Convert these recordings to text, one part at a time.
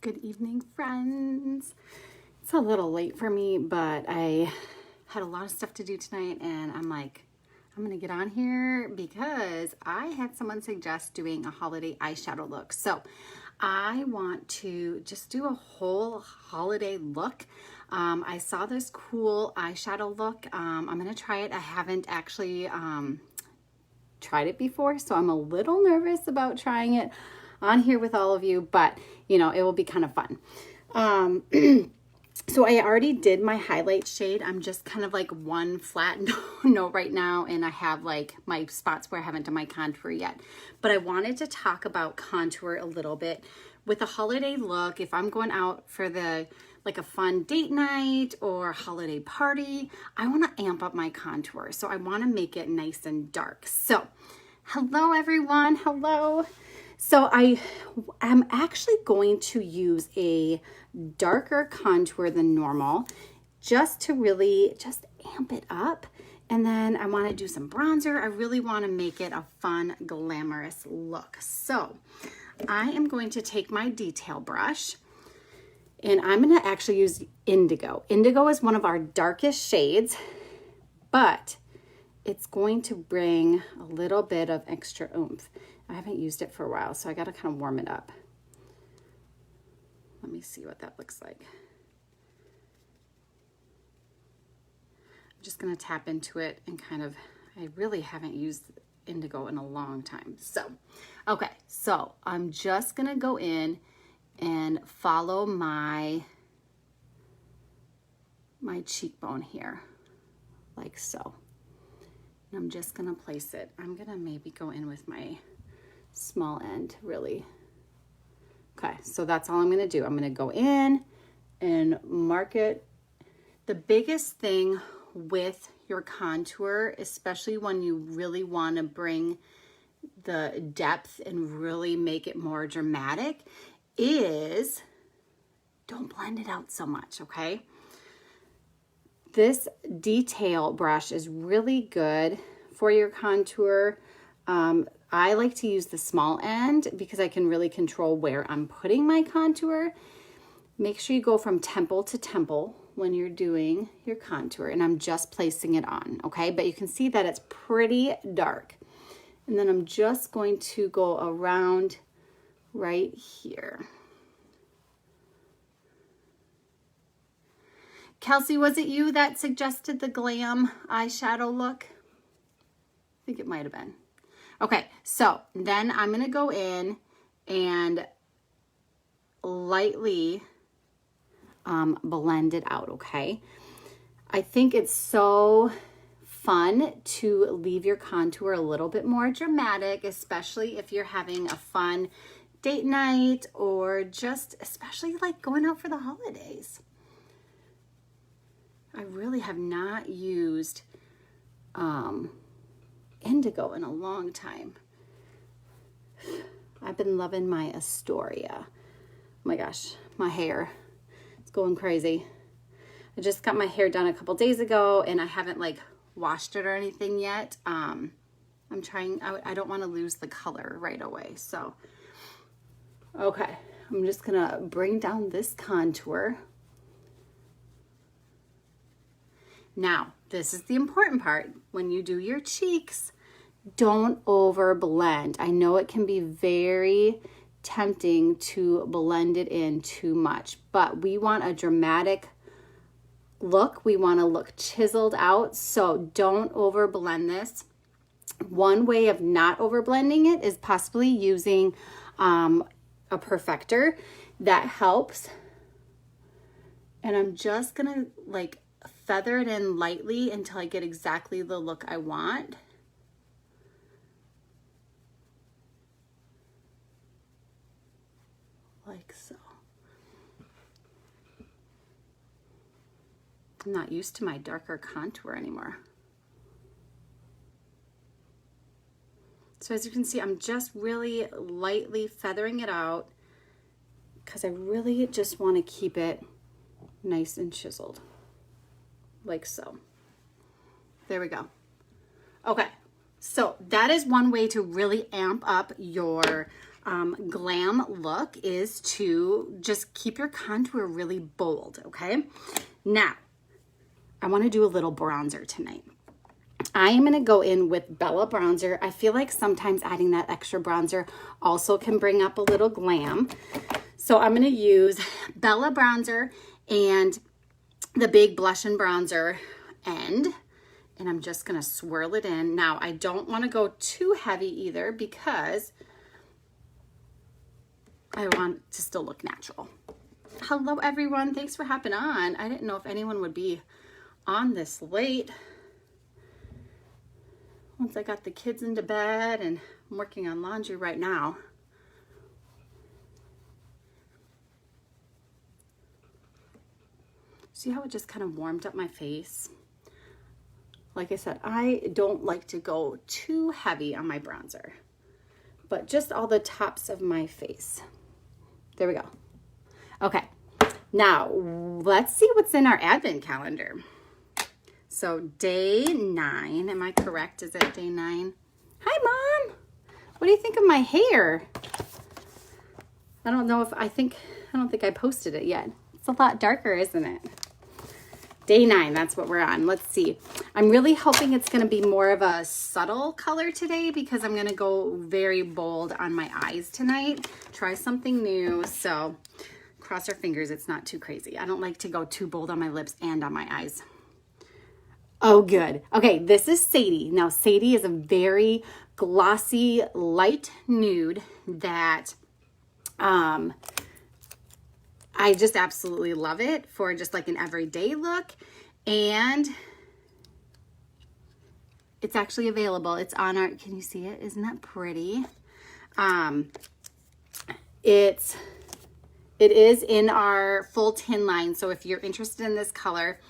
Good evening, friends. It's a little late for me, but I had a lot of stuff to do tonight, and I'm like, I'm gonna get on here because I had someone suggest doing a holiday eyeshadow look. So I want to just do a whole holiday look. I saw this cool eyeshadow look. I'm gonna try it. I haven't actually tried it before, so I'm a little nervous about trying it on here with all of you, but you know, it will be kind of fun. So I already did my highlight shade. I'm just kind of like one flat note right now, and I have like my spots where I haven't done my contour yet. But I wanted to talk about contour a little bit. With a holiday look, if I'm going out for like a fun date night or holiday party, I want to amp up my contour. So I want to make it nice and dark. So hello everyone, hello. So I am actually going to use a darker contour than normal just to really just amp it up. And then I want to do some bronzer. I really want to make it a fun, glamorous look. So I am going to take my detail brush and I'm going to actually use Indigo. Indigo is one of our darkest shades, but it's going to bring a little bit of extra oomph. I haven't used it for a while, so I got to kind of warm it up. Let me see what that looks like. I'm just going to tap into it and kind of, I really haven't used Indigo in a long time. So, okay, so I'm just going to go in and follow my cheekbone here, like so. And I'm just going to place it. I'm going to maybe go in with my small end, really. Okay, so that's all I'm going to do. I'm going to go in and mark it. The biggest thing with your contour, especially when you really want to bring the depth and really make it more dramatic, is don't blend it out so much, okay? This detail brush is really good for your contour. I like to use the small end because I can really control where I'm putting my contour. Make sure you go from temple to temple when you're doing your contour, and I'm just placing it on, okay? But you can see that it's pretty dark. And then I'm just going to go around right here. Kelsey, was it you that suggested the Glam eyeshadow look? I think it might have been. Okay, so then I'm going to go in and lightly blend it out, okay? I think it's so fun to leave your contour a little bit more dramatic, especially if you're having a fun date night or just especially like going out for the holidays. I really have not used Indigo in a long time. I've been loving my Astoria. Oh my gosh, my hair, it's going crazy. I just got my hair done a couple days ago and I haven't like washed it or anything yet. I'm trying, I don't want to lose the color right away. So, okay, I'm just gonna bring down this contour. Now, this is the important part. When you do your cheeks, don't over blend. I know it can be very tempting to blend it in too much, but we want a dramatic look. We want to look chiseled out, so don't over blend this. One way of not over blending it is possibly using a perfector. That helps. And I'm just gonna like feather it in lightly until I get exactly the look I want. Like so. I'm not used to my darker contour anymore. So as you can see, I'm just really lightly feathering it out because I really just want to keep it nice and chiseled. Like so. There we go. Okay, so that is one way to really amp up your glam look is to just keep your contour really bold, okay? Now, I want to do a little bronzer tonight. I am going to go in with Bella Bronzer. I feel like sometimes adding that extra bronzer also can bring up a little glam. So I'm going to use Bella Bronzer and the big blush and bronzer end. And I'm just going to swirl it in. Now, I don't want to go too heavy either because I want to still look natural. Hello, everyone. Thanks for hopping on. I didn't know if anyone would be on this late. Once I got the kids into bed and I'm working on laundry right now. See how it just kind of warmed up my face? Like I said, I don't like to go too heavy on my bronzer, but just all the tops of my face. There we go. Okay, now let's see what's in our advent calendar. So day 9, am I correct? Is it day 9? Hi, Mom. What do you think of my hair? I don't think I posted it yet. It's a lot darker, isn't it? Day 9, that's what we're on. Let's see. I'm really hoping it's going to be more of a subtle color today because I'm going to go very bold on my eyes tonight. Try something new. So cross our fingers it's not too crazy. I don't like to go too bold on my lips and on my eyes. Oh, good. Okay, this is Sadie. Now, Sadie is a very glossy, light nude that I just absolutely love it for just like an everyday look. And it's actually available. It's on our, can you see it? Isn't that pretty? It is in our full tin line. So if you're interested in this color,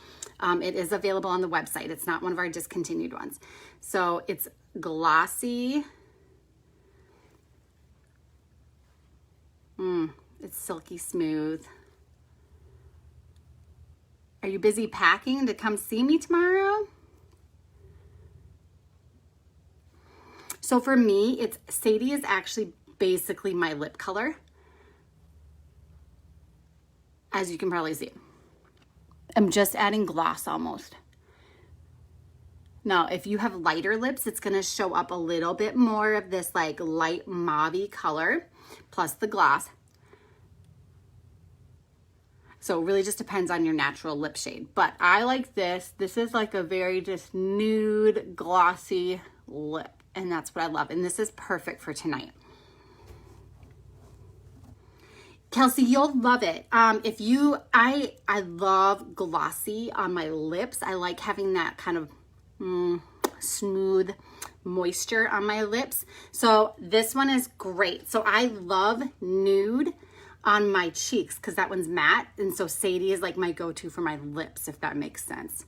it is available on the website. It's not one of our discontinued ones. So it's glossy. It's silky smooth. Are you busy packing to come see me tomorrow? So for me, Sadie is actually basically my lip color, as you can probably see. I'm just adding gloss almost. Now, if you have lighter lips, it's going to show up a little bit more of this like light mauve-y color plus the gloss. So it really just depends on your natural lip shade. But I like this. This is like a very just nude, glossy lip. And that's what I love. And this is perfect for tonight. Kelsey, you'll love it. I love glossy on my lips. I like having that kind of smooth moisture on my lips. So this one is great. So I love nude on my cheeks because that one's matte. And so Sadie is like my go-to for my lips, if that makes sense.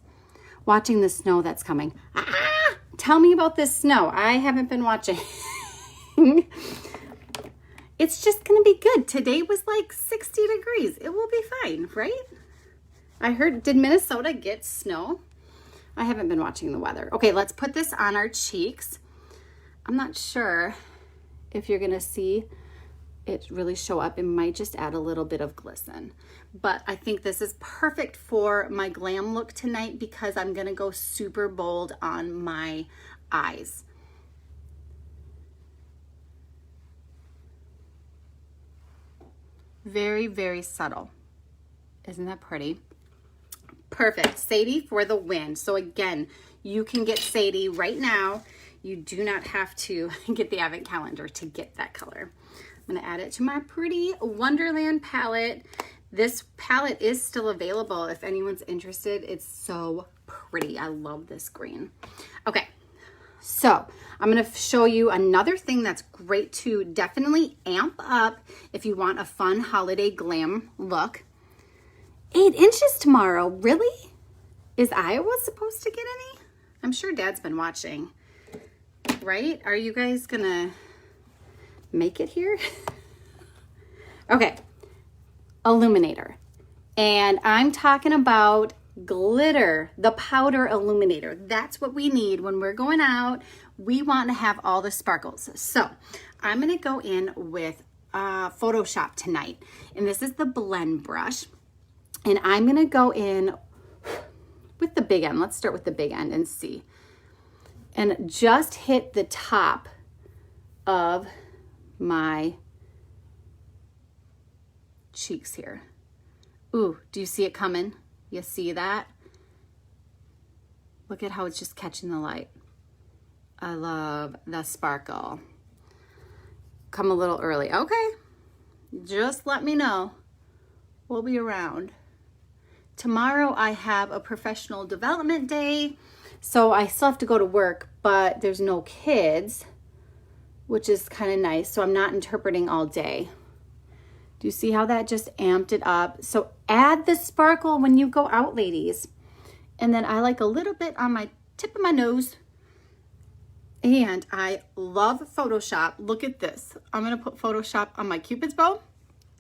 Watching the snow that's coming. Tell me about this snow. I haven't been watching. It's just going to be good. Today was like 60 degrees. It will be fine, right? I heard, did Minnesota get snow? I haven't been watching the weather. Okay, let's put this on our cheeks. I'm not sure if you're going to see it really show up. It might just add a little bit of glisten. But I think this is perfect for my glam look tonight because I'm going to go super bold on my eyes. Very, very subtle. Isn't that pretty? Perfect. Sadie for the win. So again, you can get Sadie right now. You do not have to get the advent calendar to get that color. I'm going to add it to my pretty Wonderland palette. This palette is still available if anyone's interested. It's so pretty. I love this green. Okay, so I'm going to show you another thing that's great to definitely amp up if you want a fun holiday glam look. 8 inches tomorrow. Really? Is Iowa supposed to get any? I'm sure Dad's been watching, right? Are you guys going to make it here? Okay, Illuminator. And I'm talking about glitter, the powder illuminator. That's what we need when we're going out. We want to have all the sparkles. So I'm gonna go in with Photoshop tonight. And this is the blend brush. And I'm gonna go in with the big end. Let's start with the big end and see. And just hit the top of my cheeks here. Ooh, do you see it coming? You see that? Look at how it's just catching the light. I love the sparkle. Come a little early. Okay, just let me know. We'll be around. Tomorrow I have a professional development day, so I still have to go to work, but there's no kids, which is kind of nice, so I'm not interpreting all day. Do you see how that just amped it up? So add the sparkle when you go out, ladies. And then I like a little bit on my tip of my nose. And I love Photoshop. Look at this. I'm gonna put Photoshop on my Cupid's bow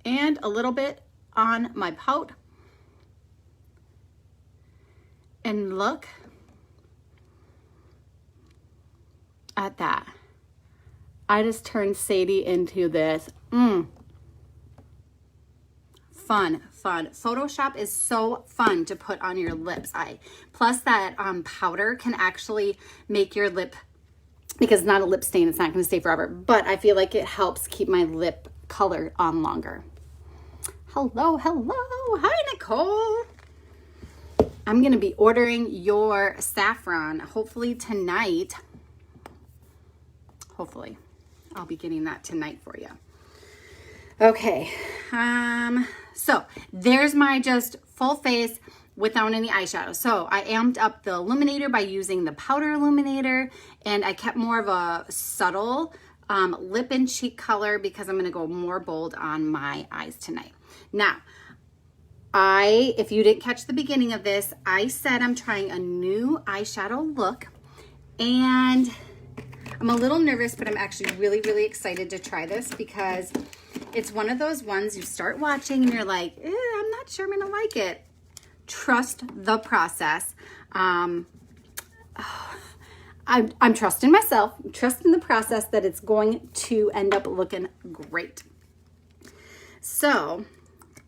and a little bit on my pout. And look at that. I just turned Sadie into this. Fun. Photoshop is so fun to put on your lips. Plus that powder can actually make your lip, because it's not a lip stain, it's not going to stay forever, but I feel like it helps keep my lip color on longer. Hello. Hi, Nicole. I'm going to be ordering your saffron hopefully tonight. Hopefully. I'll be getting that tonight for you. Okay. So there's my just full face without any eyeshadow. So I amped up the illuminator by using the powder illuminator, and I kept more of a subtle lip and cheek color because I'm going to go more bold on my eyes tonight. Now, if you didn't catch the beginning of this, I said I'm trying a new eyeshadow look, and I'm a little nervous, but I'm actually really, really excited to try this because it's one of those ones you start watching and you're like, I'm not sure I'm gonna like it. Trust the process. I'm trusting myself, trusting the process that it's going to end up looking great. So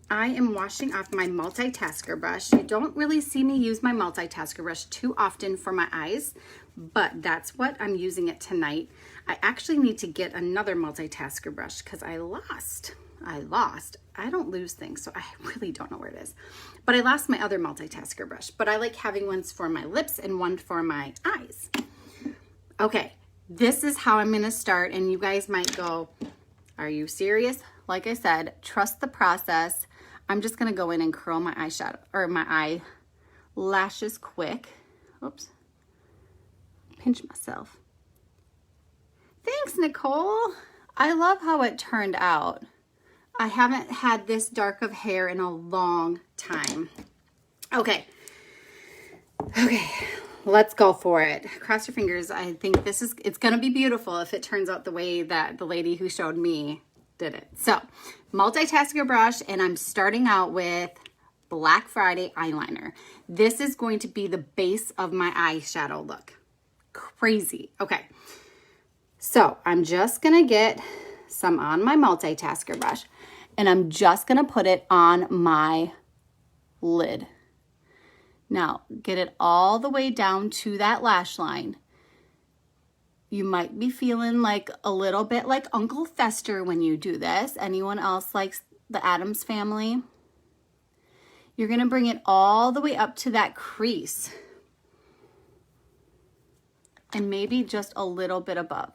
I am washing off my Multitasker brush. You don't really see me use my Multitasker brush too often for my eyes, but that's what I'm using it tonight. I actually need to get another Multitasker brush because I lost. I don't lose things, so I really don't know where it is. But I lost my other Multitasker brush, but I like having ones for my lips and one for my eyes. Okay, this is how I'm gonna start, and you guys might go, are you serious? Like I said, trust the process. I'm just gonna go in and curl my eyeshadow or my eyelashes quick. Oops. Pinch myself. Thanks, Nicole. I love how it turned out. I haven't had this dark of hair in a long time. Okay, let's go for it. Cross your fingers. I think it's gonna be beautiful if it turns out the way that the lady who showed me did it. So, Multitasker brush, and I'm starting out with Black Friday eyeliner. This is going to be the base of my eyeshadow look. Crazy. Okay, so I'm just gonna get some on my Multitasker brush, and I'm just gonna put it on my lid. Now, get it all the way down to that lash line. You might be feeling like a little bit like Uncle Fester when you do this. Anyone else likes the Addams Family? You're gonna bring it all the way up to that crease. And maybe just a little bit above.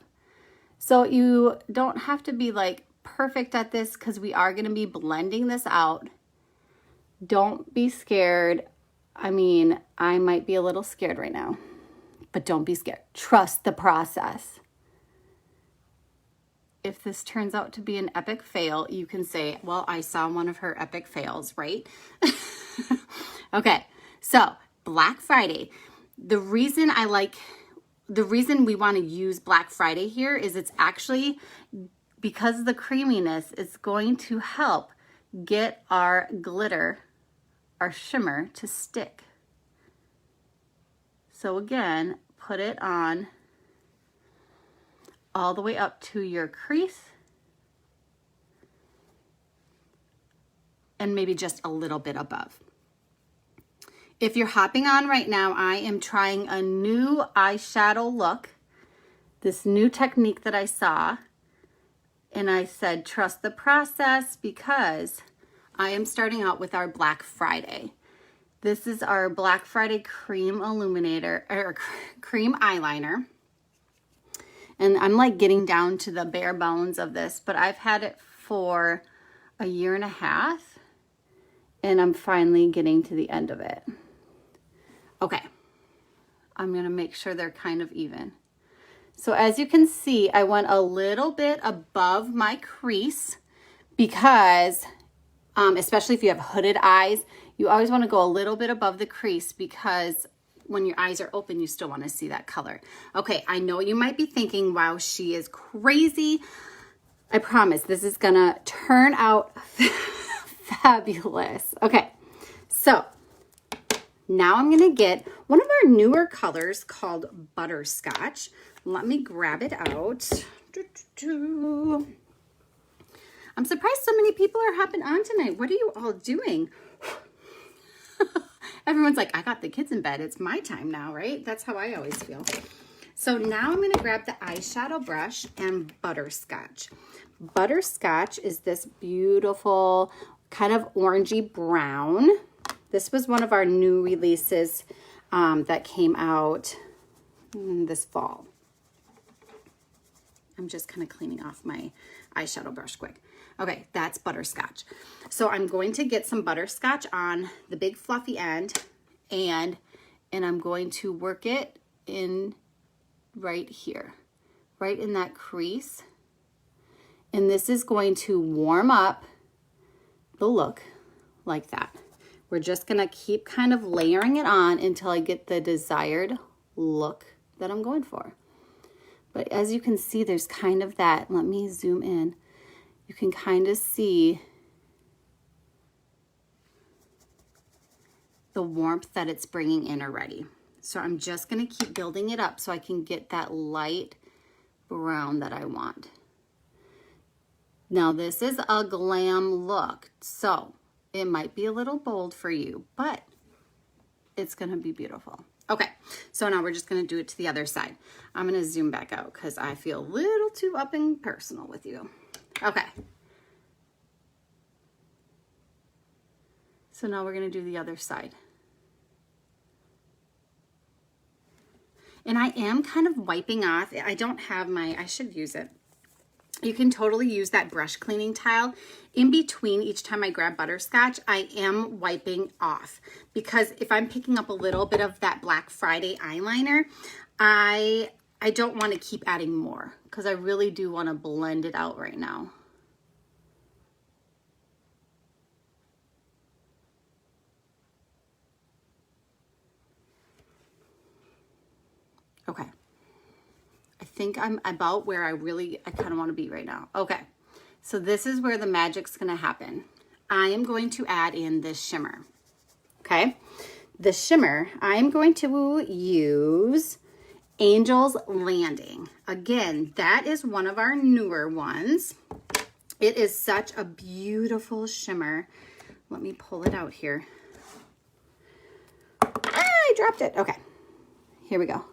So you don't have to be like perfect at this because we are gonna be blending this out. Don't be scared. I mean, I might be a little scared right now, but don't be scared. Trust the process. If this turns out to be an epic fail, you can say, well, I saw one of her epic fails, right? Okay, so Black Friday. The reason we want to use Black Friday here is it's actually because of the creaminess, it's going to help get our glitter, our shimmer to stick. So again, put it on. all the way up to your crease. And maybe just a little bit above. If you're hopping on right now, I am trying a new eyeshadow look. This new technique that I saw. And I said, trust the process because I am starting out with our Black Friday. This is our Black Friday cream illuminator, or cream eyeliner. And I'm like getting down to the bare bones of this, but I've had it for a year and a half. And I'm finally getting to the end of it. Okay. I'm going to make sure they're kind of even. So as you can see, I went a little bit above my crease because, especially if you have hooded eyes, you always want to go a little bit above the crease because when your eyes are open, you still want to see that color. Okay, I know you might be thinking, wow, she is crazy. I promise this is going to turn out fabulous. Okay, so now I'm going to get one of our newer colors called Butterscotch. Let me grab it out. I'm surprised so many people are hopping on tonight. What are you all doing? Everyone's like, I got the kids in bed. It's my time now, right? That's how I always feel. So now I'm going to grab the eyeshadow brush and Butterscotch. Butterscotch is this beautiful kind of orangey brown. This was one of our new releases that came out this fall. I'm just kind of cleaning off my eyeshadow brush quick. Okay, that's Butterscotch. So I'm going to get some Butterscotch on the big fluffy end and I'm going to work it in right here, right in that crease. And this is going to warm up the look like that. We're just gonna keep kind of layering it on until I get the desired look that I'm going for. But as you can see, there's kind of that, let me zoom in. You can kind of see the warmth that it's bringing in already. So I'm just gonna keep building it up so I can get that light brown that I want. Now this is a glam look, so it might be a little bold for you, but it's gonna be beautiful. Okay, so now we're just gonna do it to the other side. I'm gonna zoom back out because I feel a little too up and personal with you. Okay. So now we're gonna do the other side. And I am kind of wiping off. I don't have my, I should use it. You can totally use that brush cleaning tile. In between each time I grab Butterscotch, I am wiping off because if I'm picking up a little bit of that Black Friday eyeliner, I don't want to keep adding more because I really do want to blend it out right now. Okay. I think I'm about where I kind of want to be right now. Okay, so this is where the magic's going to happen. I am going to add in this shimmer. Okay, the shimmer, I'm going to use Angel's Landing. Again, that is one of our newer ones. It is such a beautiful shimmer. Let me pull it out here. Ah, I dropped it. Okay, here we go.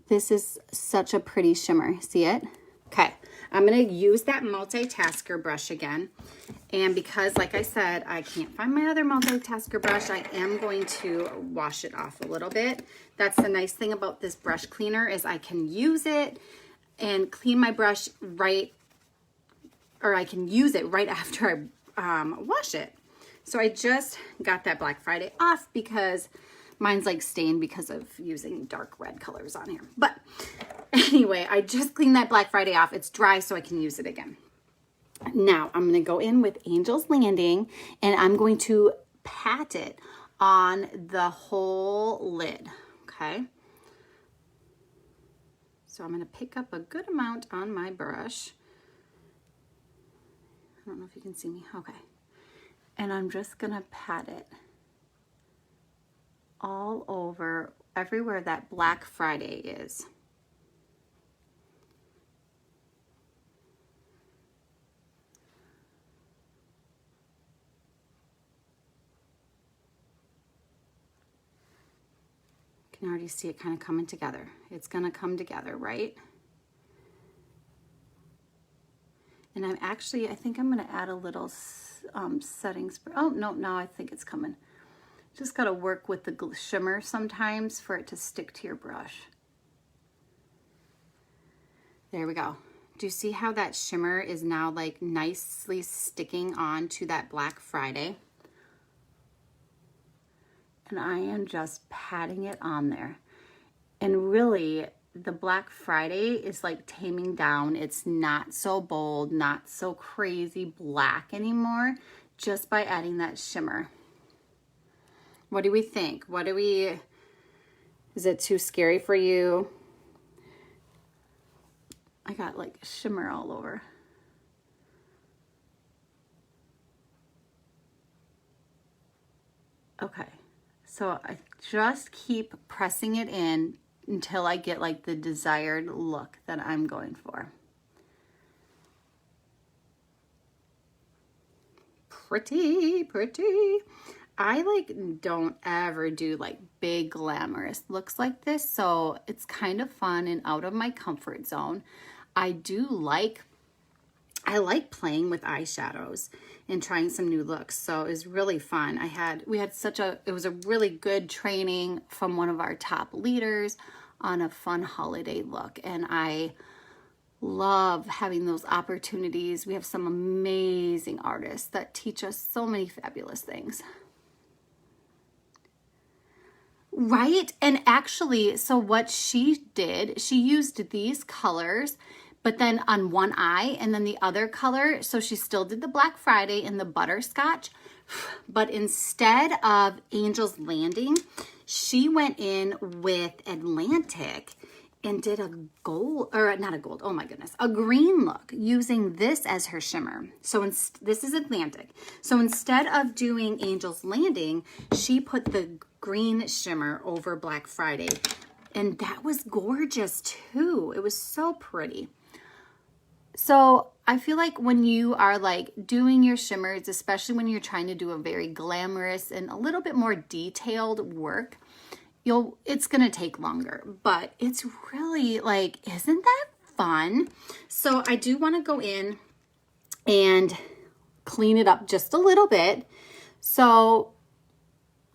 This is such a pretty shimmer. See it? Okay, I'm going to use that Multitasker brush again. And because, like I said, I can't find my other Multitasker brush, I am going to wash it off a little bit. That's the nice thing about this brush cleaner is I can use it and clean my brush right, or I can use it right after I wash it. So I just got that Black Friday off because mine's like stained because of using dark red colors on here. But anyway, I just cleaned that Black Friday off. It's dry so I can use it again. Now I'm going to go in with Angel's Landing and I'm going to pat it on the whole lid. Okay. So I'm going to pick up a good amount on my brush. I don't know if you can see me. Okay. And I'm just going to pat it all over, everywhere that Black Friday is. can already see it kind of coming together. It's gonna come together, right? And I think I'm gonna add a little setting spray. Oh, no, now I think it's coming. Just gotta work with the shimmer sometimes for it to stick to your brush. There we go. Do you see how that shimmer is now like nicely sticking on to that Black Friday? And I am just patting it on there. And really, the Black Friday is like taming down. It's not so bold, not so crazy black anymore, just by adding that shimmer. What do we think? Is it too scary for you? I got like shimmer all over. Okay, so I just keep pressing it in until I get like the desired look that I'm going for. Pretty, pretty. I like don't ever do like big glamorous looks like this, so it's kind of fun and out of my comfort zone. I like playing with eyeshadows and trying some new looks, so it was really fun. It was a really good training from one of our top leaders on a fun holiday look, and I love having those opportunities. We have some amazing artists that teach us so many fabulous things. Right, and actually, so what she did, she used these colors, but then on one eye and then the other color, so she still did the Black Friday and the Butterscotch, but instead of Angel's Landing, she went in with Atlantic and did a gold, or not a gold, oh my goodness, a green look using this as her shimmer. So this is Atlantic. So instead of doing Angel's Landing, she put the green shimmer over Black Friday. And that was gorgeous too. It was so pretty. So I feel like when you are like doing your shimmers, especially when you're trying to do a very glamorous and a little bit more detailed work, it's gonna take longer, but it's really like, isn't that fun? So I do want to go in and clean it up just a little bit. So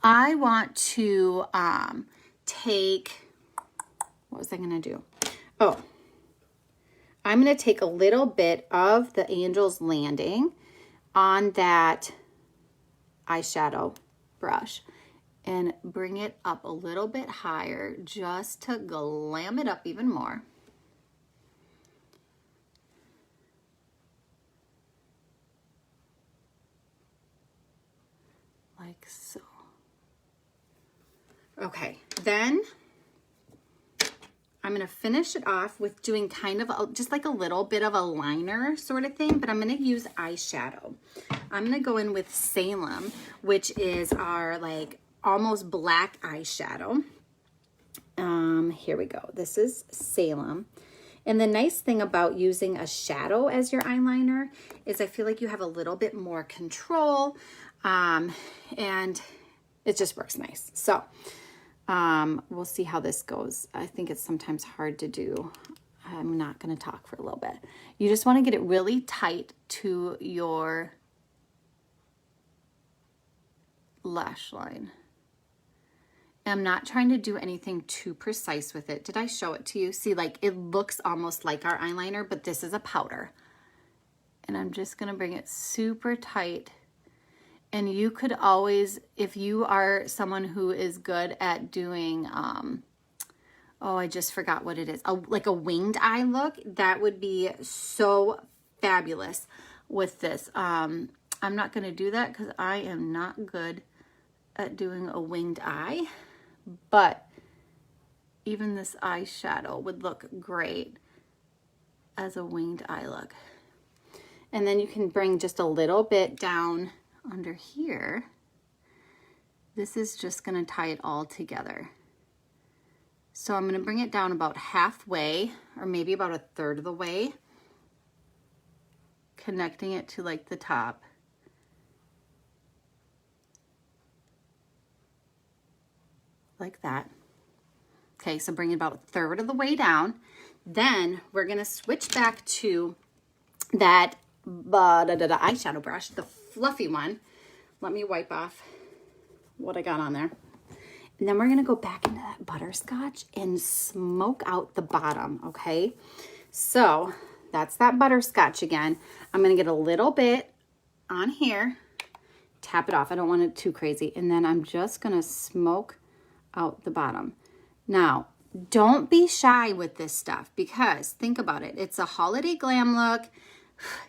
I want to what was I gonna do? Oh, I'm gonna take a little bit of the Angel's Landing on that eyeshadow brush and bring it up a little bit higher just to glam it up even more. Like so. Okay, then I'm gonna finish it off with doing kind of just like a little bit of a liner sort of thing, but I'm gonna use eyeshadow. I'm gonna go in with Salem, which is our like almost black eyeshadow. Here we go. This is Salem. And the nice thing about using a shadow as your eyeliner is I feel like you have a little bit more control, and it just works nice. So we'll see how this goes. I think it's sometimes hard to do. I'm not going to talk for a little bit. You just want to get it really tight to your lash line. I'm not trying to do anything too precise with it. Did I show it to you? See, like it looks almost like our eyeliner, but this is a powder. And I'm just going to bring it super tight. And you could always, if you are someone who is good at doing, oh, I just forgot what it is. Like a winged eye look, that would be so fabulous with this. I'm not going to do that because I am not good at doing a winged eye. But even this eyeshadow would look great as a winged eye look. And then you can bring just a little bit down under here. This is just going to tie it all together. So I'm going to bring it down about halfway, or maybe about a third of the way, connecting it to like the top. Like that. Okay, so bring it about a third of the way down. Then we're going to switch back to that eyeshadow brush, the fluffy one. Let me wipe off what I got on there. And then we're going to go back into that Butterscotch and smoke out the bottom, okay? So that's that Butterscotch again. I'm going to get a little bit on here, tap it off. I don't want it too crazy. And then I'm just going to smoke out the bottom. Now, don't be shy with this stuff because think about it. It's a holiday glam look.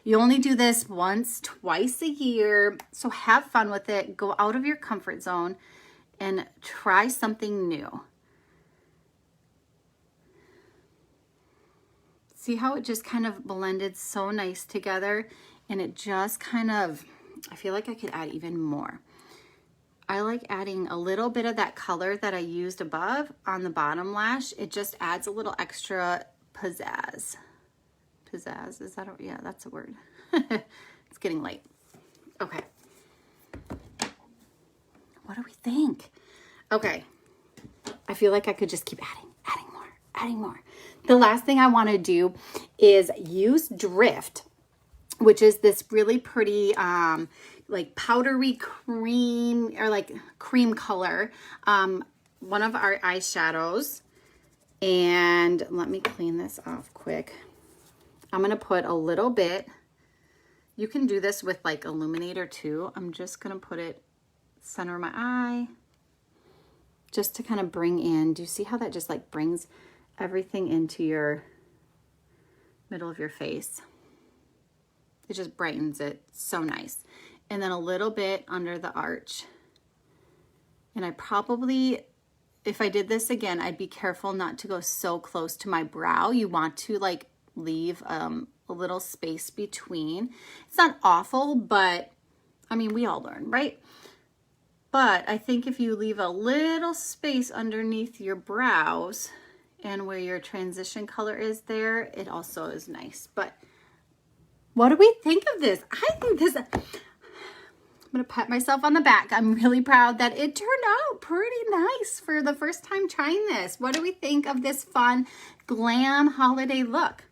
You only do this once, twice a year. So have fun with it. Go out of your comfort zone and try something new. See how it just kind of blended so nice together, and it just kind of, I feel like I could add even more. I like adding a little bit of that color that I used above on the bottom lash. It just adds a little extra pizzazz. Pizzazz, is that a, yeah, that's a word. It's getting late. Okay. What do we think? Okay. I feel like I could just keep adding more. The last thing I want to do is use Drift, which is this really pretty, like powdery cream or like cream color. One of our eyeshadows. And let me clean this off quick. I'm going to put a little bit. You can do this with like Illuminator too. I'm just going to put it center of my eye just to kind of bring in. Do you see how that just like brings everything into your middle of your face? It just brightens it. So nice. And then a little bit under the arch. And I probably, if I did this again, I'd be careful not to go so close to my brow. You want to like leave a little space between. It's not awful, but I mean, we all learn, right? But I think if you leave a little space underneath your brows and where your transition color is there, it also is nice. But what do we think of this? I think this, I'm going to pat myself on the back. I'm really proud that it turned out pretty nice for the first time trying this. What do we think of this fun glam holiday look?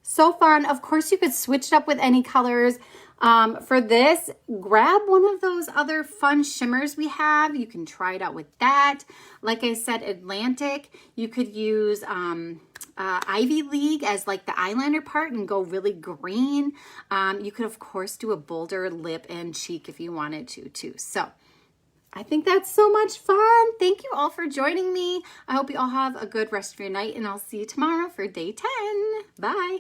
So fun. Of course, you could switch it up with any colors. For this, grab one of those other fun shimmers we have. You can try it out with that. Like I said, Atlantic, you could use Ivy League as like the eyeliner part and go really green. You could, of course, do a bolder lip and cheek if you wanted to too. So I think that's so much fun. Thank you all for joining me. I hope you all have a good rest of your night, and I'll see you tomorrow for day 10. Bye.